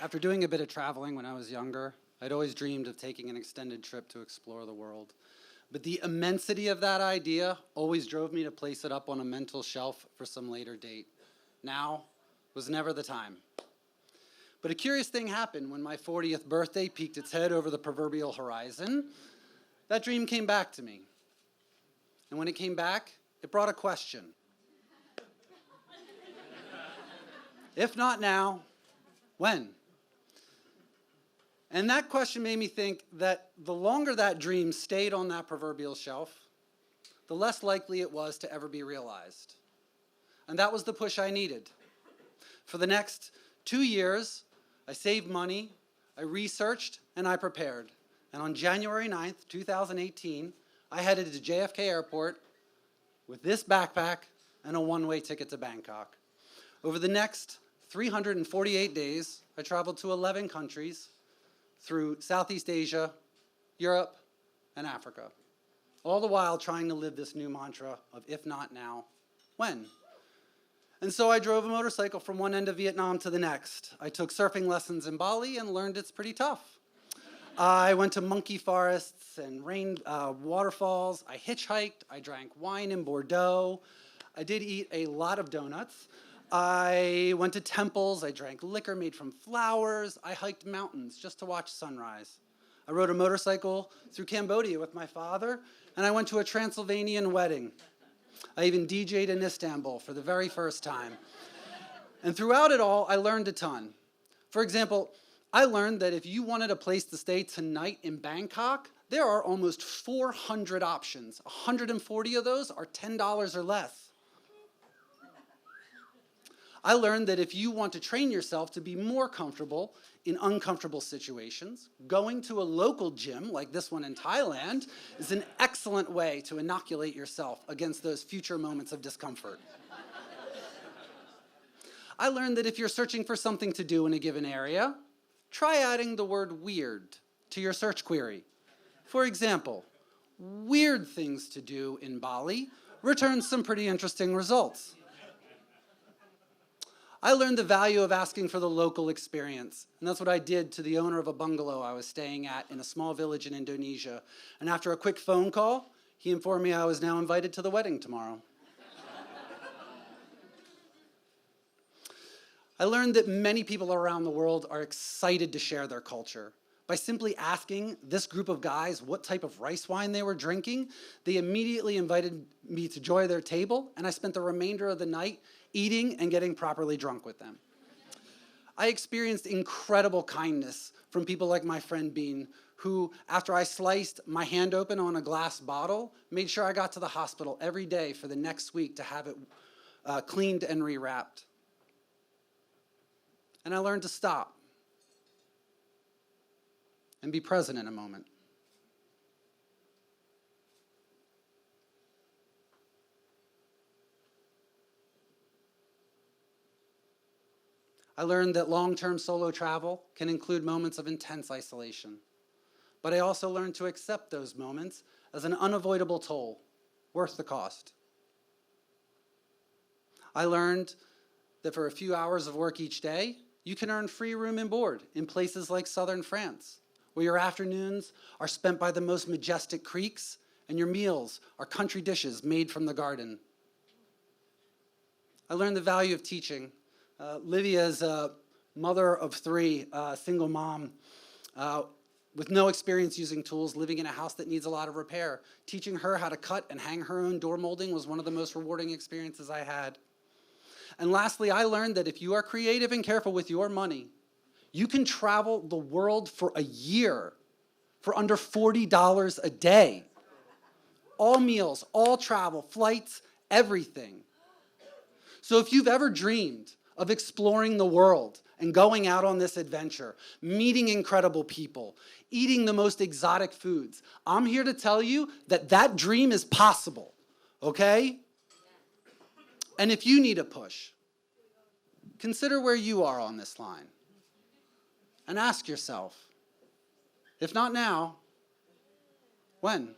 After doing a bit of traveling when I was younger, I'd always dreamed of taking an extended trip to explore the world. But the immensity of that idea always drove me to place it up on a mental shelf for some later date. Now was never the time. But a curious thing happened when my 40th birthday peeked its head over the proverbial horizon. That dream came back to me. And when it came back, it brought a question. If not now, when? And that question made me think that the longer that dream stayed on that proverbial shelf, the less likely it was to ever be realized. And that was the push I needed. For the next 2 years, I saved money, I researched, and I prepared. And on January 9th, 2018, I headed to JFK Airport with this backpack and a one-way ticket to Bangkok. Over the next 348 days, I traveled to 11 countries through Southeast Asia, Europe, and Africa, all the while trying to live this new mantra of if not now, when? And so I drove a motorcycle from one end of Vietnam to the next. I took surfing lessons in Bali and learned it's pretty tough. I went to monkey forests and waterfalls. I hitchhiked. I drank wine in Bordeaux. I did eat a lot of donuts. I went to temples. I drank liquor made from flowers. I hiked mountains just to watch sunrise. I rode a motorcycle through Cambodia with my father, and I went to a Transylvanian wedding. I even DJ'd in Istanbul for the very first time. And throughout it all, I learned a ton. For example, I learned that if you wanted a place to stay tonight in Bangkok, there are almost 400 options. 140 of those are $10 or less. I learned that if you want to train yourself to be more comfortable in uncomfortable situations, going to a local gym, like this one in Thailand, is an excellent way to inoculate yourself against those future moments of discomfort. I learned that if you're searching for something to do in a given area, try adding the word weird to your search query. For example, weird things to do in Bali returns some pretty interesting results. I learned the value of asking for the local experience, and that's what I did to the owner of a bungalow I was staying at in a small village in Indonesia. And after a quick phone call, he informed me I was now invited to the wedding tomorrow. I learned that many people around the world are excited to share their culture. By simply asking this group of guys what type of rice wine they were drinking, they immediately invited me to join their table, and I spent the remainder of the night eating and getting properly drunk with them. I experienced incredible kindness from people like my friend Bean, who, after I sliced my hand open on a glass bottle, made sure I got to the hospital every day for the next week to have it cleaned and rewrapped. And I learned to stop and be present in a moment. I learned that long-term solo travel can include moments of intense isolation. But I also learned to accept those moments as an unavoidable toll, worth the cost. I learned that for a few hours of work each day, you can earn free room and board in places like southern France, where your afternoons are spent by the most majestic creeks and your meals are country dishes made from the garden. I learned the value of teaching. Livia is a mother of three, single mom, with no experience using tools, living in a house that needs a lot of repair. Teaching her how to cut and hang her own door molding was one of the most rewarding experiences I had. And lastly, I learned that if you are creative and careful with your money, you can travel the world for a year for under $40 a day. All meals, all travel, flights, everything. So if you've ever dreamed of exploring the world and going out on this adventure, meeting incredible people, eating the most exotic foods, I'm here to tell you that that dream is possible, okay? And if you need a push, consider where you are on this line and ask yourself, if not now, when?